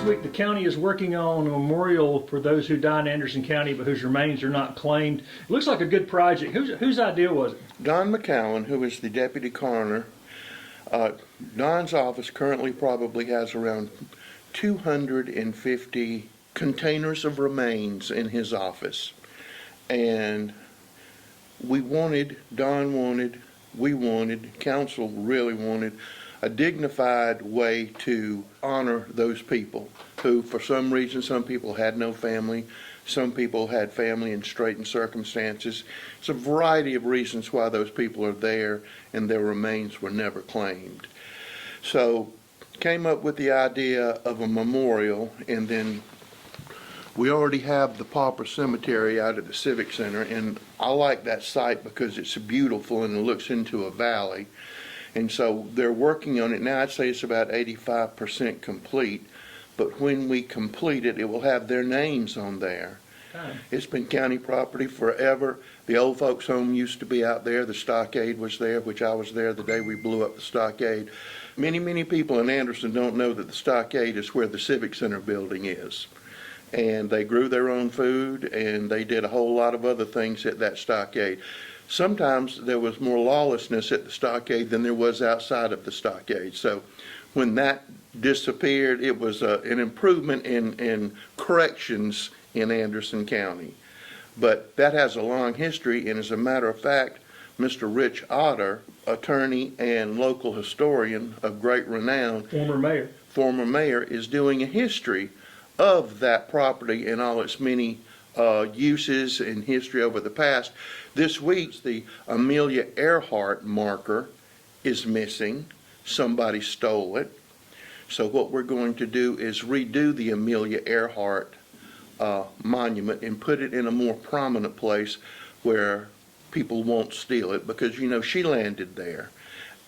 week, the county is working on a memorial for those who died in Anderson County but whose remains are not claimed. It looks like a good project. Whose idea was it? Don McCowan, who is the deputy coroner, Don's office currently probably has around 250 containers of remains in his office. And we wanted, we wanted, council really wanted a dignified way to honor those people who, for some reason, some people had no family, some people had family in straitened circumstances. It's a variety of reasons why those people are there and their remains were never claimed. So came up with the idea of a memorial, and then we already have the Pauper Cemetery out at the Civic Center, and I like that site because it's beautiful and it looks into a valley. And so they're working on it now. I'd say it's about 85% complete, but when we complete it, it will have their names on there. It's been county property forever. The old folks home used to be out there. The stockade was there, which I was there the day we blew up the stockade. Many people in Anderson don't know that the stockade is where the Civic Center building is. And they grew their own food, and they did a whole lot of other things at that stockade. Sometimes there was more lawlessness at the stockade than there was outside of the stockade. So when that disappeared, it was an improvement in corrections in Anderson County. But that has a long history, and as a matter of fact, Mr. Rich Otter, attorney and local historian of great renown, former mayor, is doing a history of that property and all its many uses and history over the past. This week, the Amelia Earhart marker is missing. Somebody stole it. So what we're going to do is redo the Amelia Earhart monument and put it in a more prominent place where people won't steal it, because, you know, she landed there.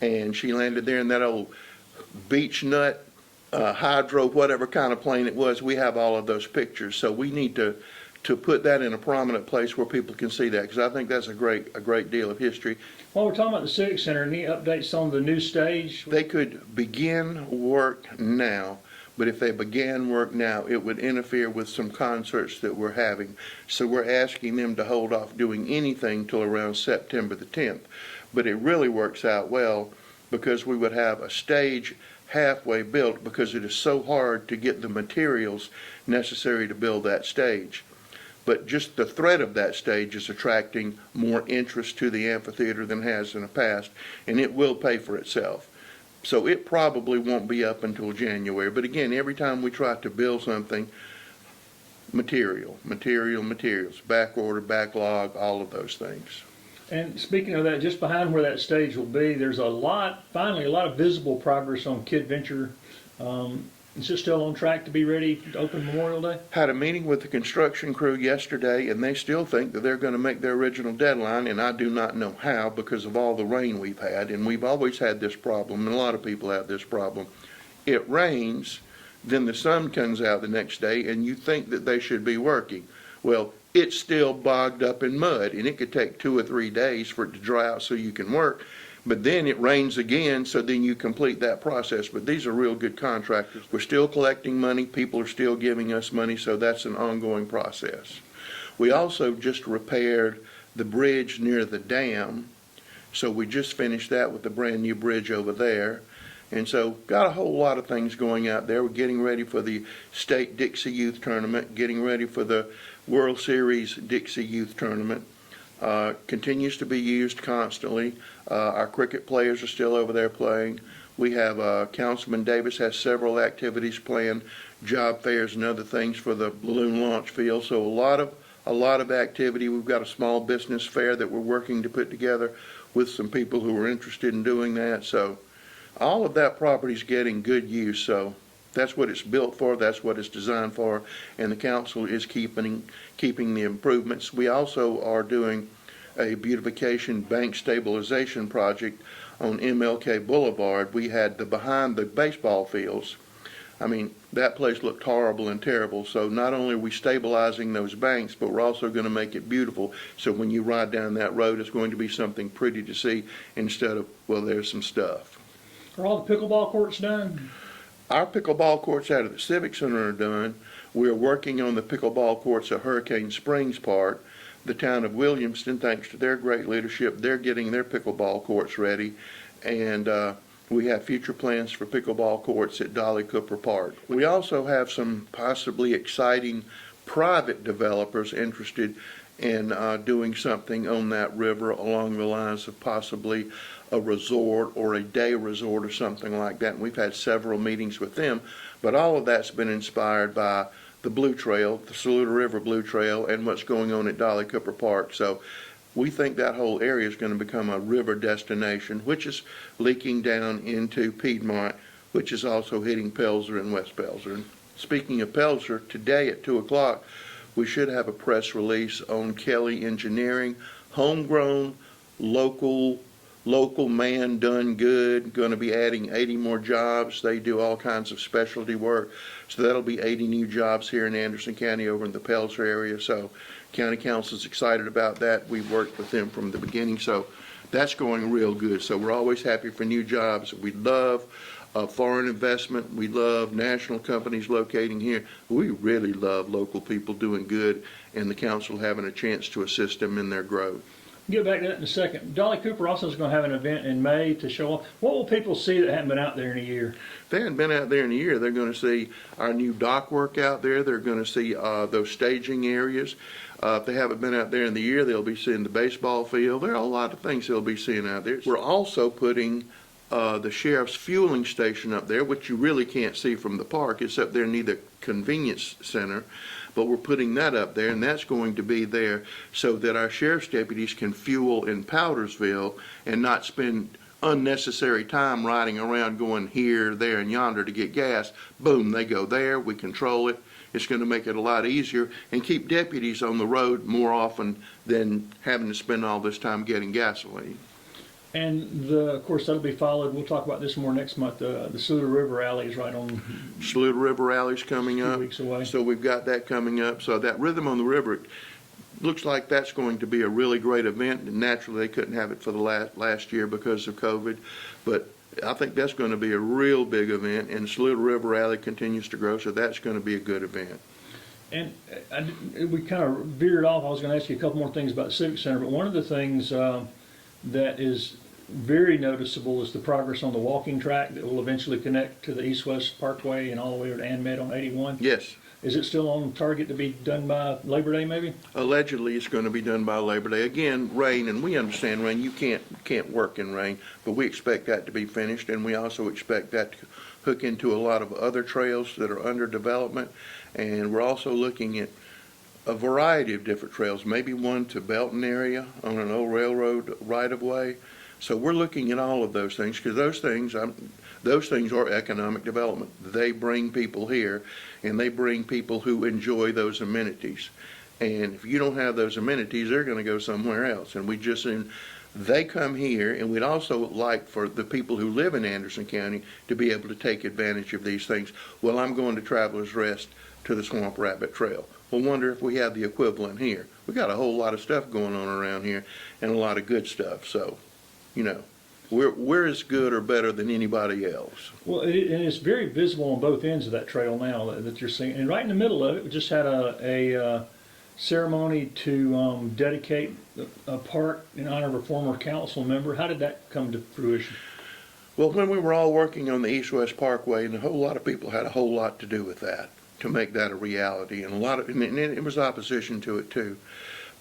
And she landed there in that old beach nut, hydro, whatever kind of plane it was. We have all of those pictures. So we need to put that in a prominent place where people can see that, because I think that's a great deal of history. While we're talking about the Civic Center, any updates on the new stage? They could begin work now, but if they began work now, it would interfere with some concerts that we're having. So we're asking them to hold off doing anything till around September the 10th. But it really works out well, because we would have a stage halfway built, because it is so hard to get the materials necessary to build that stage. But just the threat of that stage is attracting more interest to the amphitheater than it has in the past, and it will pay for itself. So it probably won't be up until January. But again, every time we try to build something, materials, back order, backlog, all of those things. And speaking of that, just behind where that stage will be, there's finally a lot of visible progress on Kid Venture. Is it still on track to be ready to open Memorial Day? Had a meeting with the construction crew yesterday, and they still think that they're going to make their original deadline, and I do not know how, because of all the rain we've had. And we've always had this problem, and a lot of people have this problem. It rains, then the sun comes out the next day, and you think that they should be working. Well, it's still bogged up in mud, and it could take 2 or 3 days for it to dry out so you can work. But then it rains again, so then you complete that process. But these are real good contractors. We're still collecting money. People are still giving us money, so that's an ongoing process. We also just repaired the bridge near the dam, so we just finished that with the brand new bridge over there. And so got a whole lot of things going out there. We're getting ready for the State Dixie Youth Tournament, getting ready for the World Series Dixie Youth Tournament. Continues to be used constantly. Our cricket players are still over there playing. We have Councilman Davis has several activities planned, job fairs and other things for the balloon launch field. So a lot of activity. We've got a small business fair that we're working to put together with some people who are interested in doing that. So all of that property is getting good use. So that's what it's built for. That's what it's designed for. And the council is keeping the improvements. We also are doing a beautification bank stabilization project on MLK Boulevard. We had behind the baseball fields. I mean, that place looked horrible and terrible. So not only are we stabilizing those banks, but we're also going to make it beautiful. So when you ride down that road, it's going to be something pretty to see instead of, well, there's some stuff. Are all the pickleball courts done? Our pickleball courts out at the Civic Center are done. We're working on the pickleball courts at Hurricane Springs Park. The town of Williamston, thanks to their great leadership, they're getting their pickleball courts ready. And we have future plans for pickleball courts at Dolly Cooper Park. We also have some possibly exciting private developers interested in doing something on that river along the lines of possibly a resort or a day resort or something like that. And we've had several meetings with them, but all of that's been inspired by the Blue Trail, the Saluda River Blue Trail, and what's going on at Dolly Cooper Park. So we think that whole area is going to become a river destination, which is leaking down into Piedmont, which is also hitting Pelzer and West Pelzer. And speaking of Pelzer, today at 2 o'clock, we should have a press release on Kelly Engineering, homegrown, local man done good, going to be adding 80 more jobs. They do all kinds of specialty work. So that'll be 80 new jobs here in Anderson County over in the Pelzer area. So County Council's excited about that. We've worked with them from the beginning. So that's going real good. So we're always happy for new jobs. We love foreign investment. We love national companies locating here. We really love local people doing good and the council having a chance to assist them in their growth. Get back to that in a second. Dolly Cooper also is going to have an event in May to show off. What will people see that haven't been out there in a year? If they haven't been out there in a year, they're going to see our new dock work out there. They're going to see those staging areas. If they haven't been out there in the year, they'll be seeing the baseball field. There are a lot of things they'll be seeing out there. We're also putting the sheriff's fueling station up there, which you really can't see from the park. It's up there near the convenience center. But we're putting that up there, and that's going to be there so that our sheriff's deputies can fuel in Powdersville and not spend unnecessary time riding around going here, there, and yonder to get gas. Boom, they go there, we control it. It's going to make it a lot easier and keep deputies on the road more often than having to spend all this time getting gasoline. And of course, that'll be followed. We'll talk about this more next month. The Saluda River Alley is right on Saluda River Alley's coming up. 2 weeks away. So we've got that coming up. So that Rhythm on the River, it looks like that's going to be a really great event. And naturally, they couldn't have it for the last year because of COVID. But I think that's going to be a real big event. And Saluda River Alley continues to grow, so that's going to be a good event. And we kind of veered off. I was going to ask you a couple more things about the Civic Center, but one of the things that is very noticeable is the progress on the walking track that will eventually connect to the East-West Parkway and all the way to Anmed on 81. Yes. Is it still on target to be done by Labor Day, maybe? Allegedly, it's going to be done by Labor Day. Again, rain, and we understand rain. You can't work in rain, but we expect that to be finished, and we also expect that to hook into a lot of other trails that are under development. And we're also looking at a variety of different trails, maybe one to Belton area on an old railroad right-of-way. So we're looking at all of those things because those things are economic development. They bring people here, and they bring people who enjoy those amenities. And if you don't have those amenities, they're going to go somewhere else. And we just they come here, and we'd also like for the people who live in Anderson County to be able to take advantage of these things. Well, I'm going to Travelers Rest to the Swamp Rabbit Trail. We'll wonder if we have the equivalent here. We got a whole lot of stuff going on around here and a lot of good stuff. So, you know, we're as good or better than anybody else. Well, and it's very visible on both ends of that trail now that you're seeing. And right in the middle of it, we just had a ceremony to dedicate a park in honor of a former council member. How did that come to fruition? Well, when we were all working on the East-West Parkway, and a whole lot of people had a whole lot to do with that, to make that a reality, and and it was opposition to it too.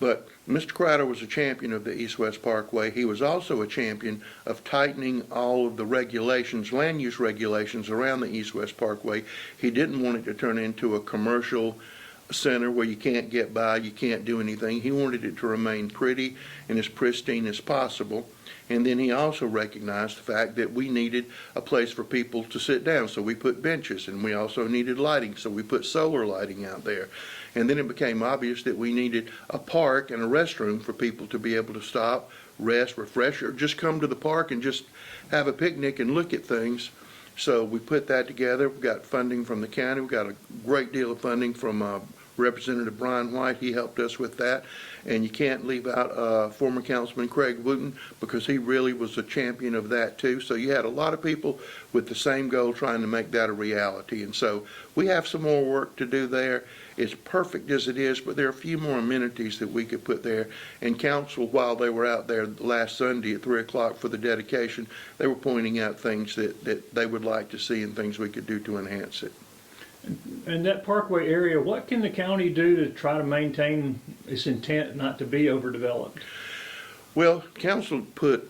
But Mr. Crowder was a champion of the East-West Parkway. He was also a champion of tightening all of the regulations, land use regulations around the East-West Parkway. He didn't want it to turn into a commercial center where you can't get by, you can't do anything. He wanted it to remain pretty and as pristine as possible. And then he also recognized the fact that we needed a place for people to sit down, so we put benches, and we also needed lighting, so we put solar lighting out there. And then it became obvious that we needed a park and a restroom for people to be able to stop, rest, refresh, or just come to the park and just have a picnic and look at things. So we put that together. We got funding from the county. We got a great deal of funding from Representative Brian White, he helped us with that. And you can't leave out former Councilman Craig Wooten, because he really was a champion of that too. So you had a lot of people with the same goal trying to make that a reality. And so we have some more work to do there. It's perfect as it is, but there are a few more amenities that we could put there. And council, while they were out there last Sunday at 3 o'clock for the dedication, they were pointing out things that they would like to see and things we could do to enhance it. And that parkway area, what can the county do to try to maintain its intent not to be overdeveloped? Well, council put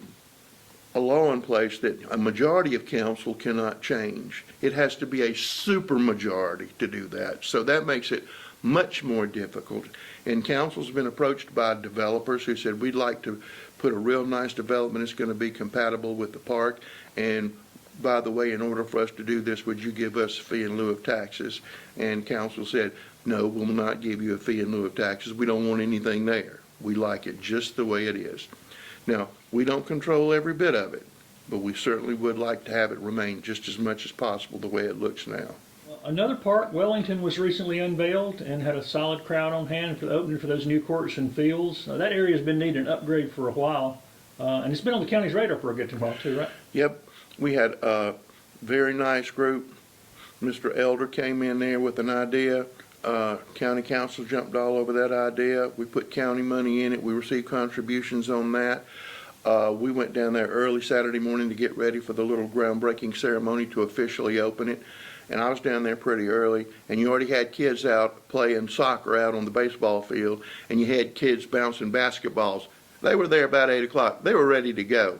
a law in place that a majority of council cannot change. It has to be a super majority to do that. So that makes it much more difficult. And council's been approached by developers who said, we'd like to put a real nice development that's going to be compatible with the park. And by the way, in order for us to do this, would you give us a fee in lieu of taxes? And council said, no, we'll not give you a fee in lieu of taxes. We don't want anything there. We like it just the way it is. Now, we don't control every bit of it, but we certainly would like to have it remain just as much as possible the way it looks now. Another park, Wellington, was recently unveiled and had a solid crowd on hand for the opening for those new courts and fields. That area has been needing an upgrade for a while, and it's been on the county's radar for a good while too, right? Yep, we had a very nice group. Mr. Elder came in there with an idea. County council jumped all over that idea. We put county money in it. We received contributions on that. We went down there early Saturday morning to get ready for the little groundbreaking ceremony to officially open it. And I was down there pretty early, and you already had kids out playing soccer out on the baseball field, and you had kids bouncing basketballs. They were there about 8 o'clock. They were ready to go.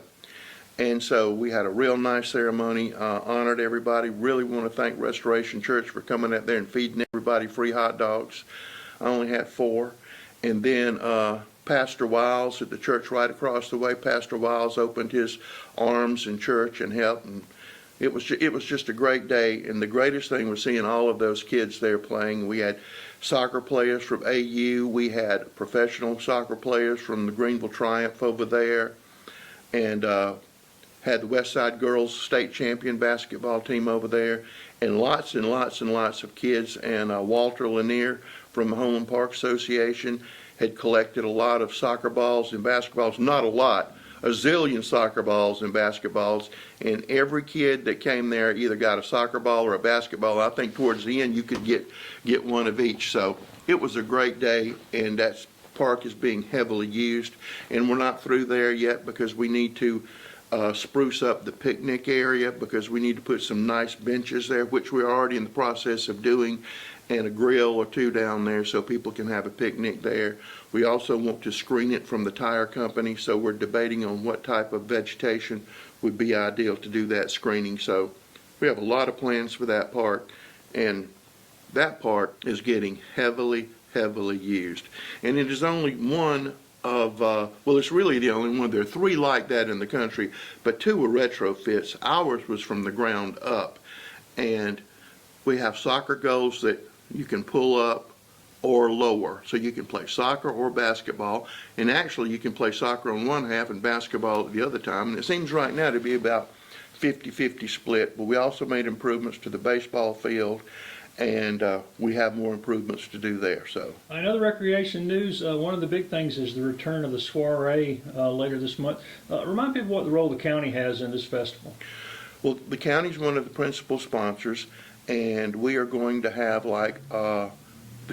And so we had a real nice ceremony, honored everybody. Really want to thank Restoration Church for coming out there and feeding everybody free hot dogs. I only had 4. And then Pastor Wiles at the church right across the way, Pastor Wiles opened his arms in church and helped. And it was just a great day. And the greatest thing was seeing all of those kids there playing. We had soccer players from AU. We had professional soccer players from the Greenville Triumph over there. And had the West Side Girls state champion basketball team over there, and lots and lots and lots of kids. And Walter Lanier from the Homeland Park Association had collected a lot of soccer balls and basketballs, not a lot, a zillion soccer balls and basketballs, and every kid that came there either got a soccer ball or a basketball. I think towards the end you could get one of each. So it was a great day, and that park is being heavily used. And we're not through there yet because we need to spruce up the picnic area, because we need to put some nice benches there, which we're already in the process of doing, and a grill or 2 down there so people can have a picnic there. We also want to screen it from the tire company, so we're debating on what type of vegetation would be ideal to do that screening. So we have a lot of plans for that park, and that park is getting heavily used. And it is only one of, well, it's really the only one. There are 3 like that in the country, but 2 were retrofits. Ours was from the ground up, and we have soccer goals that you can pull up or lower, so you can play soccer or basketball, and actually you can play soccer on one half and basketball at the other time, and it seems right now to be about 50-50 split. But we also made improvements to the baseball field, and we have more improvements to do there. So I know the recreation news, one of the big things is the return of the soiree later this month. Remind people what the role the county has in this festival. Well, the county's one of the principal sponsors, and we are going to have like the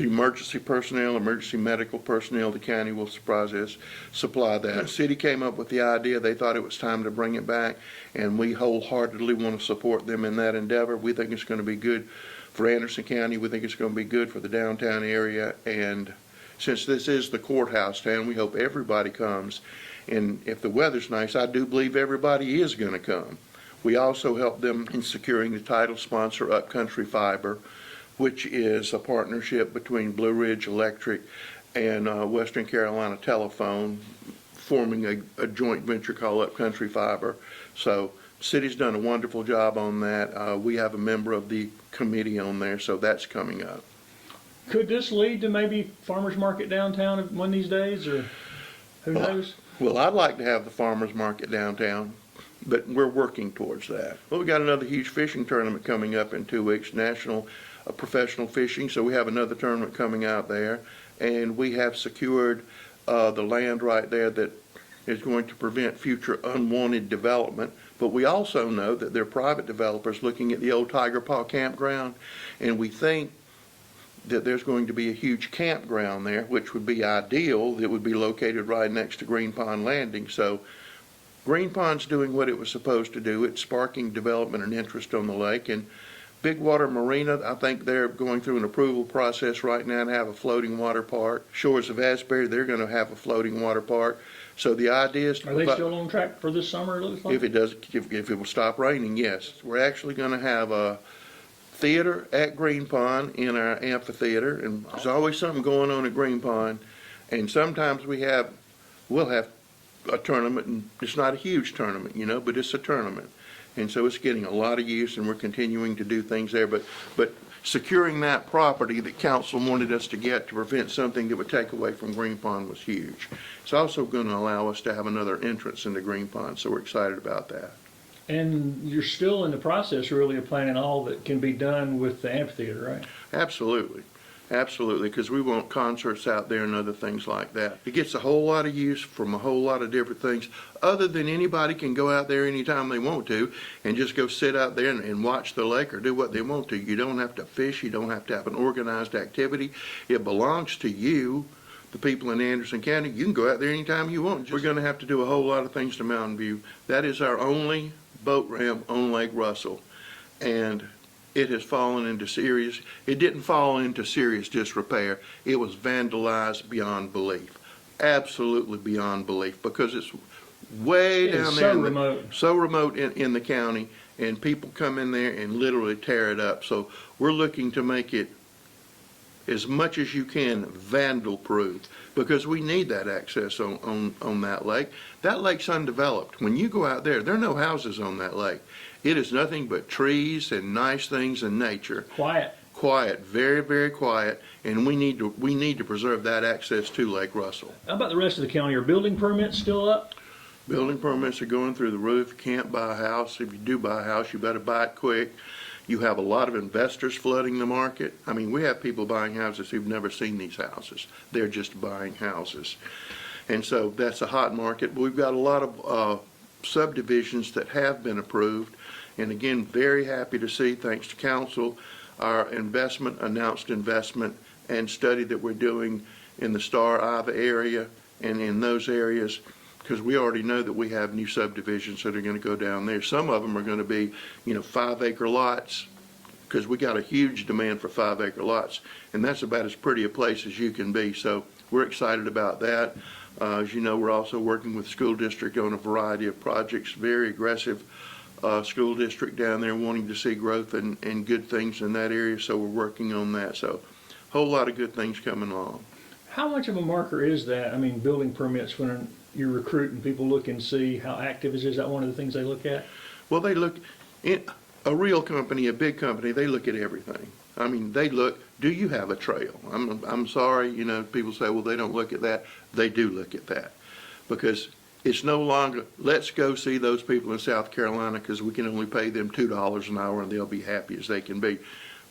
emergency personnel, emergency medical personnel. The county will supply that. The city came up with the idea. They thought it was time to bring it back, and we wholeheartedly want to support them in that endeavor. We think it's going to be good for Anderson County. We think it's going to be good for the downtown area, and since this is the courthouse town, we hope everybody comes. And if the weather's nice, I do believe everybody is going to come. We also help them in securing the title sponsor, Upcountry Fiber, which is a partnership between Blue Ridge Electric and Western Carolina Telephone, forming a joint venture called Upcountry Fiber. So the city's done a wonderful job on that. We have a member of the committee on there, so that's coming up. Could this lead to maybe farmers market downtown one of these days, or who knows? Well, I'd like to have the farmers market downtown, but we're working towards that. Well, we got another huge fishing tournament coming up in 2 weeks, National professional fishing, so we have another tournament coming out there. And we have secured the land right there that is going to prevent future unwanted development. But we also know that there are private developers looking at the old Tiger Paw campground, and we think that there's going to be a huge campground there, which would be ideal. That would be located right next to Green Pond Landing. So Green Pond's doing what it was supposed to do. It's sparking development and interest on the lake. And Big Water Marina, I think they're going through an approval process right now to have a floating water park. Shores of Asbury, they're going to have a floating water park. So the idea is to Are they still on track for this summer, it looks like? if it will stop raining, yes. We're actually going to have a theater at Green Pond in our amphitheater, and there's always something going on at Green Pond. And sometimes we'll have a tournament, and it's not a huge tournament, but it's a tournament. And so it's getting a lot of use, and we're continuing to do things there. But securing that property that council wanted us to get to prevent something that would take away from Green Pond was huge. It's also going to allow us to have another entrance into Green Pond, so we're excited about that. And you're still in the process, really, of planning all that can be done with the amphitheater, right? Absolutely. Absolutely, because we want concerts out there and other things like that. It gets a whole lot of use from a whole lot of different things, other than anybody can go out there anytime they want to and just go sit out there and watch the lake or do what they want to. You don't have to fish. You don't have to have an organized activity. It belongs to you, the people in Anderson County. You can go out there anytime you want. We're going to have to do a whole lot of things to Mountain View. That is our only boat ramp on Lake Russell. And it has fallen into it didn't fall into serious disrepair. It was vandalized beyond belief. Absolutely beyond belief, because it's way down there. So remote in the county, and people come in there and literally tear it up. So we're looking to make it as much as you can vandal proof, because we need that access on that lake. That lake's undeveloped. When you go out there are no houses on that lake. It is nothing but trees and nice things and nature. Quiet, very, very quiet, and we need to preserve that access to Lake Russell. How about the rest of the county? Are building permits still up? Building permits are going through the roof. You can't buy a house. If you do buy a house, you better buy it quick. You have a lot of investors flooding the market. I mean, we have people buying houses who've never seen these houses. They're just buying houses. And so that's a hot market. We've got a lot of subdivisions that have been approved. And again, very happy to see, thanks to council, our announced investment and study that we're doing in the Star Iva area and in those areas, because we already know that we have new subdivisions that are going to go down there. Some of them are going to be, 5-acre lots, because we got a huge demand for 5-acre lots, and that's about as pretty a place as you can be. So we're excited about that. As you know, we're also working with the school district on a variety of projects, very aggressive school district down there, wanting to see growth and good things in that area, so we're working on that. So a whole lot of good things coming along. How much of a marker is that? I mean, building permits, when you're recruiting, people look and see how active it is. Is that one of the things they look at? Well, they look, in a real company, a big company, they look at everything. I mean, they look, do you have a trail? I'm sorry, people say, well, they don't look at that. They do look at that, because it's no longer, let's go see those people in South Carolina because we can only pay them $2 an hour and they'll be happy as they can be.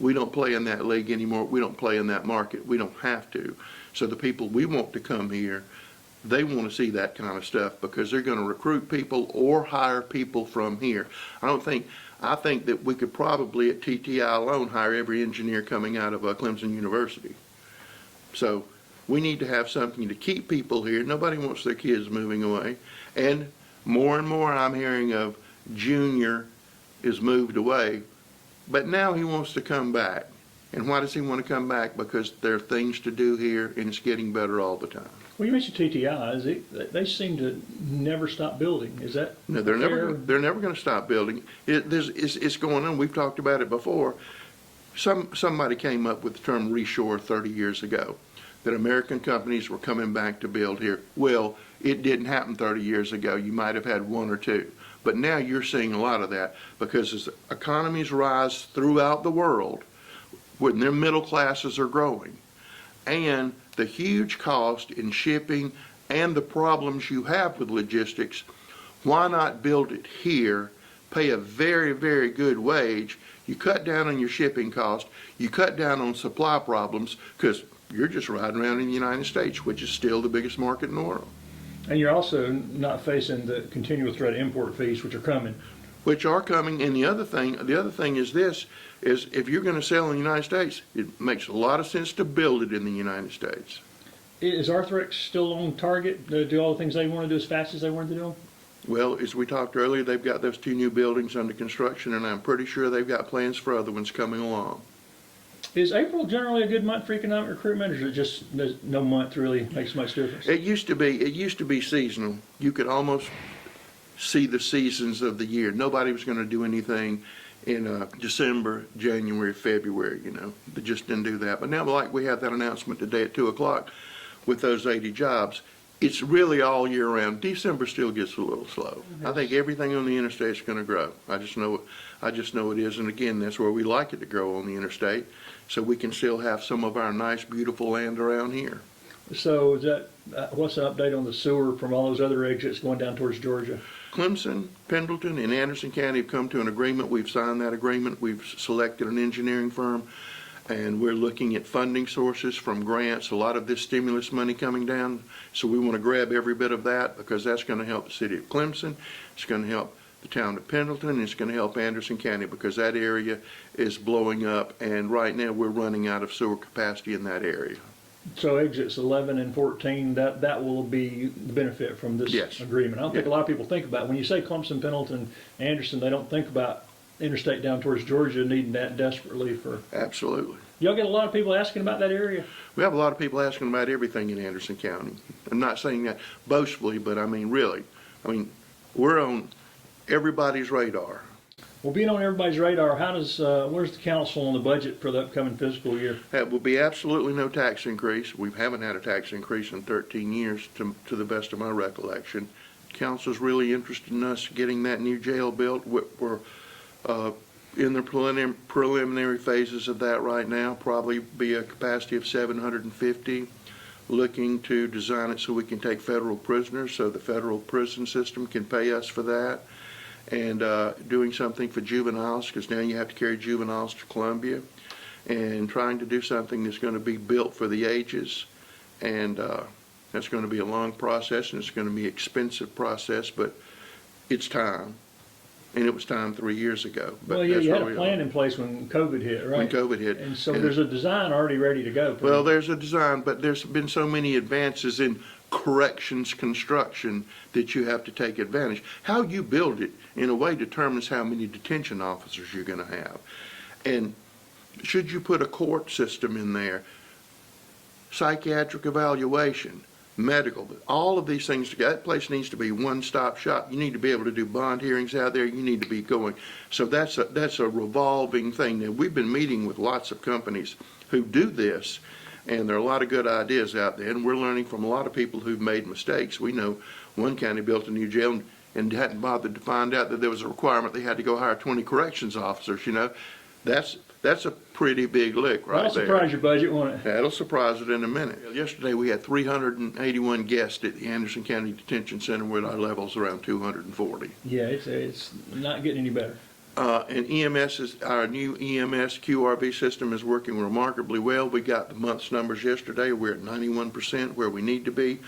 We don't play in that league anymore. We don't play in that market. We don't have to. So the people we want to come here, they want to see that kind of stuff, because they're going to recruit people or hire people from here. I think that we could probably at TTI alone hire every engineer coming out of Clemson University. So we need to have something to keep people here. Nobody wants their kids moving away. And more I'm hearing of Junior is moved away, but now he wants to come back. And why does he want to come back? Because there are things to do here, and it's getting better all the time. Well, you mentioned TTI. They seem to never stop building. Is that no? They're never going to stop building. It's going on. We've talked about it before. Somebody came up with the term reshore 30 years ago, that American companies were coming back to build here. Well, it didn't happen 30 years ago. You might have had one or two. But now you're seeing a lot of that, because as economies rise throughout the world, when their middle classes are growing, and the huge cost in shipping and the problems you have with logistics, why not build it here, pay a very, very good wage? you cut down on your shipping cost, you cut down on supply problems, because you're just riding around in the United States, which is still the biggest market in the world, And you're also not facing the continual threat of import fees, which are coming. which are coming. And the other thing is this, is if you're going to sell in the United States, it makes a lot of sense to build it in the United States. Is Arthrex still on target to do all the things they want to do as fast as they wanted to do them? Well, as we talked earlier, they've got those 2 new buildings under construction, and I'm pretty sure they've got plans for other ones coming along. Is April generally a good month for economic recruitment, or is it just no month really makes much difference? It used to be seasonal. You could almost see the seasons of the year. Nobody was going to do anything in December, January, February, They just didn't do that. But now, like we have that announcement today at 2 o'clock with those 80 jobs, it's really all year round. December still gets a little slow. I think everything on the interstate is going to grow. I just know it is. And again, that's where we like it to grow, on the interstate, so we can still have some of our nice, beautiful land around here. So is that, what's the update on the sewer from all those other exits going down towards Georgia? Clemson, Pendleton, and Anderson County have come to an agreement. We've signed that agreement. We've selected an engineering firm, and we're looking at funding sources from grants, a lot of this stimulus money coming down. So we want to grab every bit of that, because that's going to help the city of Clemson. It's going to help the town of Pendleton, and it's going to help Anderson County, because that area is blowing up, and right now we're running out of sewer capacity in that area. So exits 11 and 14, that will be the benefit from this Yes. agreement. I don't think a lot of people think about, when you say Clemson, Pendleton, Anderson, they don't think about interstate down towards Georgia needing that desperately for. Absolutely. Y'all get a lot of people asking about that area? We have a lot of people asking about everything in Anderson County. I'm not saying that boastfully, but I mean, really. I mean, we're on everybody's radar. Well, being on everybody's radar, where's the council on the budget for the upcoming fiscal year? That will be absolutely no tax increase. We haven't had a tax increase in 13 years, to the best of my recollection. Council's really interested in us getting that new jail built. We're in the preliminary phases of that right now. Probably be a capacity of 750. Looking to design it so we can take federal prisoners, so the federal prison system can pay us for that. And doing something for juveniles, because now you have to carry juveniles to Columbia, and trying to do something that's going to be built for the ages. And that's going to be a long process, and it's going to be an expensive process, but it's time. And it was time 3 years ago. But Well, yeah, that's you had where a we plan are. in place when COVID hit, right? When COVID hit. And so there's a design already ready to go. Well, there's a design, but there's been so many advances in corrections construction that you have to take advantage. How you build it, in a way, determines how many detention officers you're going to have. And should you put a court system in there, psychiatric evaluation, medical, all of these things, that place needs to be one-stop shop. You need to be able to do bond hearings out there. You need to be going. So that's a revolving thing. Now, we've been meeting with lots of companies who do this, and there are a lot of good ideas out there, and we're learning from a lot of people who've made mistakes. We know one county built a new jail and hadn't bothered to find out that there was a requirement they had to go hire 20 corrections officers. That's a pretty big lick right That'll there. surprise your budget, won't it? That'll surprise it in a minute. Yesterday we had 381 guests at the Anderson County Detention Center, with our levels around 240. Yeah, it's not getting any better. And our new EMS QRV system is working remarkably well. We got the month's numbers yesterday. We're at 91% where we need to be.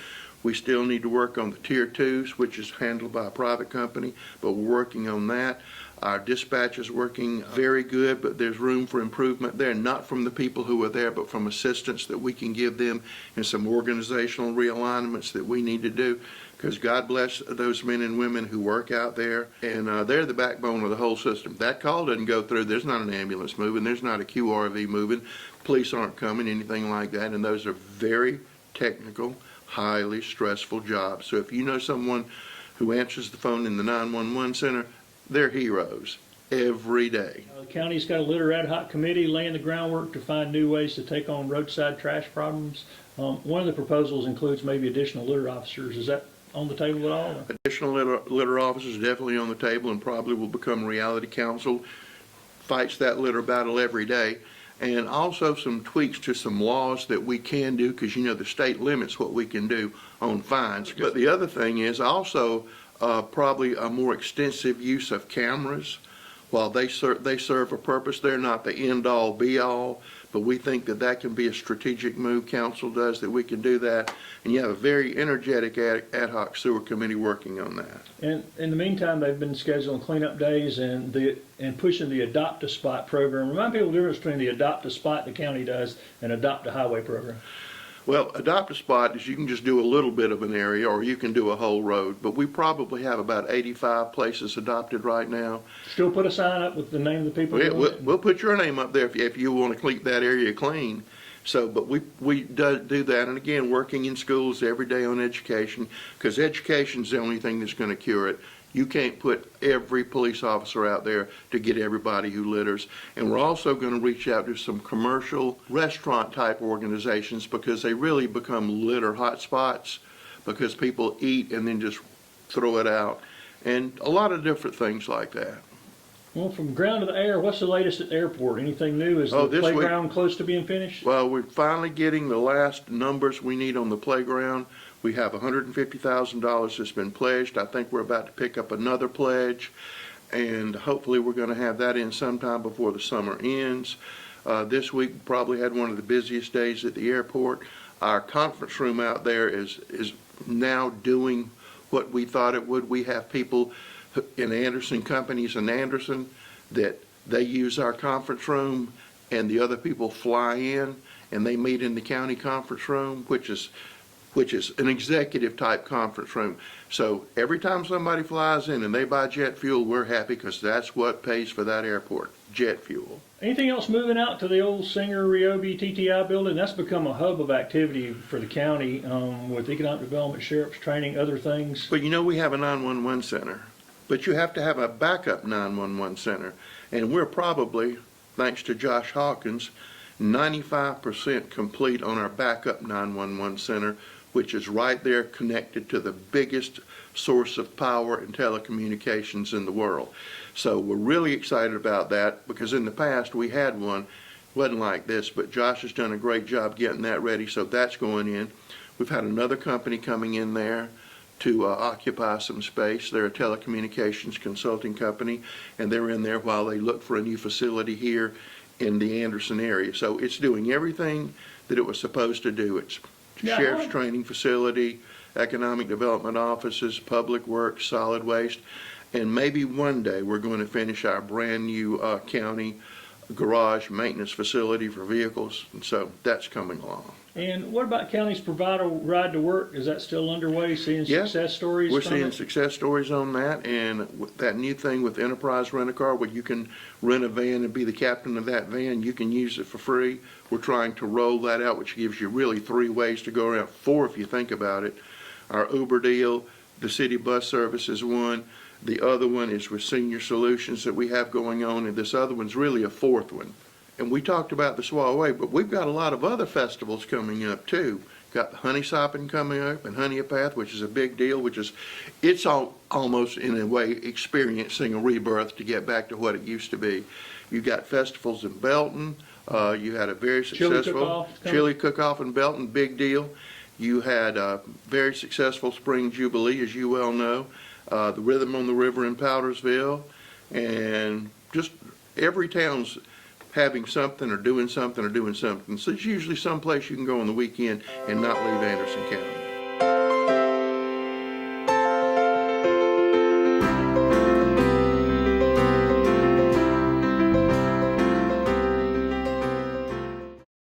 We still need to work on the tier 2s, which is handled by a private company, but we're working on that. Our dispatch is working very good, but there's room for improvement there, not from the people who are there, but from assistance that we can give them, and some organizational realignments that we need to do, because God bless those men and women who work out there, and they're the backbone of the whole system. That call doesn't go through. There's not an ambulance moving. There's not a QRV moving. Police aren't coming, anything like that, and those are very technical, highly stressful jobs. So if you know someone who answers the phone in the 911 center, they're heroes every day. The county's got a litter ad hoc committee laying the groundwork to find new ways to take on roadside trash problems. One of the proposals includes maybe additional litter officers. Is that on the table at all? Additional litter officers definitely on the table, and probably will become reality. Council fights that litter battle every day. And also some tweaks to some laws that we can do, because the state limits what we can do on fines. But the other thing is also probably a more extensive use of cameras, While they serve a purpose, they're not the end-all, be-all, but we think that that can be a strategic move, council does, that we can do that. And you have a very energetic ad hoc sewer committee working on that. And in the meantime, they've been scheduling cleanup days and pushing the Adopt a Spot program. Remind people the difference between the Adopt a Spot the county does and Adopt a Highway program. Well, Adopt a Spot is you can just do a little bit of an area, or you can do a whole road, but we probably have about 85 places adopted right now. Still put a sign up with the name of the people doing it? We'll put your name up there if you want to keep that area clean. So, but we do that, and again, working in schools every day on education, because education's the only thing that's going to cure it. You can't put every police officer out there to get everybody who litters. And we're also going to reach out to some commercial restaurant type organizations, because they really become litter hotspots, because people eat and then just throw it out, and a lot of different things like that. Well, from ground to the air, what's the latest at the airport? Anything new? Is Oh, the this week- playground close to being finished? Well, we're finally getting the last numbers we need on the playground. We have $150,000 that's been pledged. I think we're about to pick up another pledge, and hopefully we're going to have that in sometime before the summer ends. This week probably had one of the busiest days at the airport. Our conference room out there is now doing what we thought it would. We have people in Anderson companies in Anderson that they use our conference room, and the other people fly in and they meet in the county conference room, which is an executive type conference room. So every time somebody flies in and they buy jet fuel, we're happy, because that's what pays for that airport, jet fuel. Anything else moving out to the old Singer Ryobi TTI building? That's become a hub of activity for the county, with economic development, sheriff's training, other things. But you know, we have a 911 center, but you have to have a backup 911 center. And we're probably, thanks to Josh Hawkins, 95% complete on our backup 911 center, which is right there connected to the biggest source of power and telecommunications in the world. So we're really excited about that, because in the past we had one, wasn't like this, but Josh has done a great job getting that ready, so that's going in. We've had another company coming in there to occupy some space. They're a telecommunications consulting company, and they're in there while they look for a new facility here in the Anderson area. So it's doing everything that it was supposed to do. It's sheriff's training facility, economic development offices, public works, solid waste, and maybe one day we're going to finish our brand new county garage maintenance facility for vehicles, and so that's coming along. And what about county's Provider Ride to Work? Is that still underway? Seeing Yeah, success stories? We're from seeing it? success stories on that, and that new thing with Enterprise Rent-A-Car, where you can rent a van and be the captain of that van. You can use it for free. We're trying to roll that out, which gives you really 3 ways to go around, 4 if you think about it. Our Uber deal, the city bus service is one. The other one is with Senior Solutions that we have going on, and this other one's really a 4th one. And we talked about the Swalloway, but we've got a lot of other festivals coming up too. Got the Honeysopping coming up, and Honeypath, which is a big deal, it's almost in a way experiencing a rebirth to get back to what it used to be. You got festivals in Belton. You had a very successful Chili Cook-Off in Belton, big deal. You had a very successful Spring Jubilee, as you well know. The Rhythm on the River in Powdersville, and just every town's having something or doing something or doing something. So it's usually someplace you can go on the weekend and not leave Anderson County.